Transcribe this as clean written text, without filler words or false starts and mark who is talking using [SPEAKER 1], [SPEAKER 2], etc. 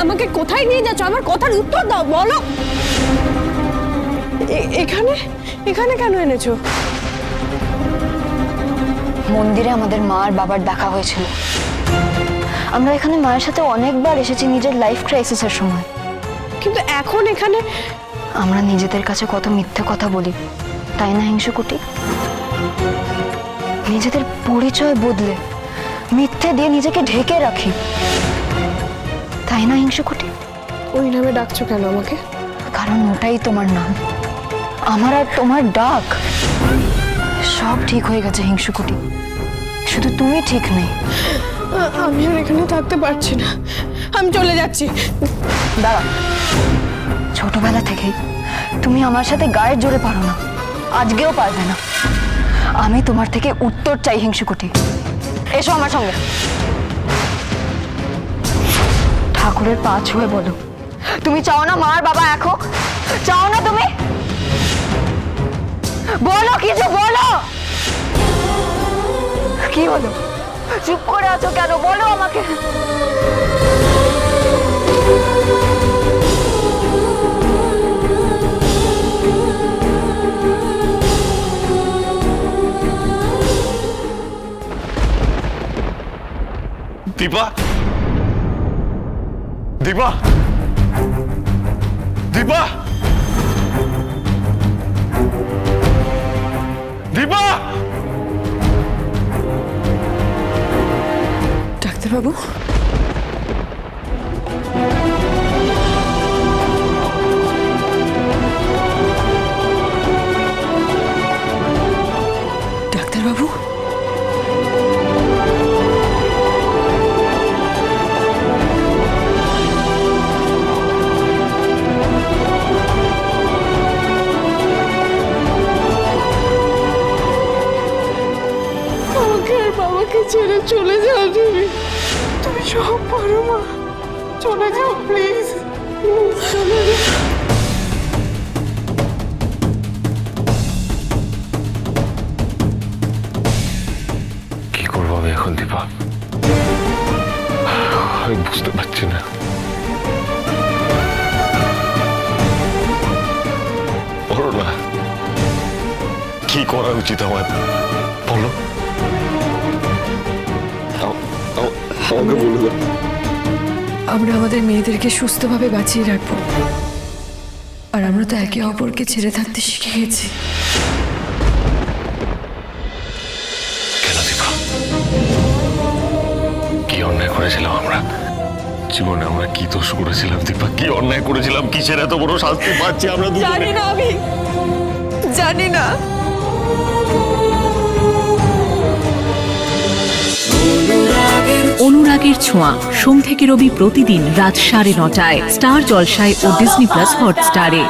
[SPEAKER 1] আমাকে কোথায় নিয়ে যাচ্ছ? আমার কথার উত্তর দাও, বলো। এখানে এখানে কেন এনেছো?
[SPEAKER 2] মন্দিরে আমাদের মা আর বাবার দেখা হয়েছিল। আমরা এখানে মায়ের সাথে অনেকবার এসেছি নিজের লাইফ ক্রাইসিসের সময়।
[SPEAKER 1] কিন্তু এখন এখানে
[SPEAKER 2] আমরা নিজেদের কাছে কত মিথ্যে কথা বলি, তাই না হিংসুকুটি? নিজেদের পরিচয় বদলে মিথ্যে দিয়ে নিজেকে ঢেকে রাখি, তাই না হিংসুকুটি?
[SPEAKER 1] ওই নামে ডাকছো কেন আমাকে?
[SPEAKER 2] কারণ ওটাই তোমার নাম, আমার আর তোমার ডাক। সব ঠিক হয়ে গেছে হিংসুকুটি, শুধু তুমি ঠিক নেই।
[SPEAKER 1] আমি আর এখানে থাকতে পারছি না, আমি চলে যাচ্ছি।
[SPEAKER 2] দাঁড়া, ছোটবেলা থেকেই তুমি আমার সাথে গায়ের জোরে পারো না, আজকেও পারবে না। আমি তোমার থেকে উত্তর চাই হিংসুকুটি, এসো আমার সঙ্গে। ঠাকুরের পা ছুঁয়ে বলো, তুমি চাও না মা আর বাবা এক হোক? চাও না তুমি? বলো, কিছু বলো। কি হলো, চুপ করে আছো কেন? বলো আমাকে।
[SPEAKER 3] দীপা, দীপা, দীপা, দীপা!
[SPEAKER 1] ডাক্তারবাবু, ডাক্তারবাবু, আমাকে আর বাবাকে ছেড়ে চলে যাও তুমি। তুমি সব পারো মা, চলে যাও প্লিজ, চলে যাও।
[SPEAKER 3] কি করবো আমি এখন দীপা? আমি বুঝতে পারছি না। বলো না, কি করা উচিত আমার? বলো, আমাকে বলে দাও।
[SPEAKER 4] আমরা আমাদের মেয়েদেরকে সুস্থভাবে বাঁচিয়ে রাখবো, আর আমরা তো একে অপরকে ছেড়ে থাকতে শিখে গেছি।
[SPEAKER 3] কেন দীপা? কি অন্যায় করেছিলাম আমরা? জীবনে আমরা কি দোষ করেছিলাম দীপা? কি অন্যায় করেছিলাম? কিসের এত বড় শাস্তি পাচ্ছি আমরা দুজনে?
[SPEAKER 4] জানি না, আমি জানি না।
[SPEAKER 5] অনুরাগের ছোঁয়া, সোম থেকে রবি প্রতিদিন রাত 9:30টায় স্টার জলসায় ও ডিজনি প্লাস হটস্টারে।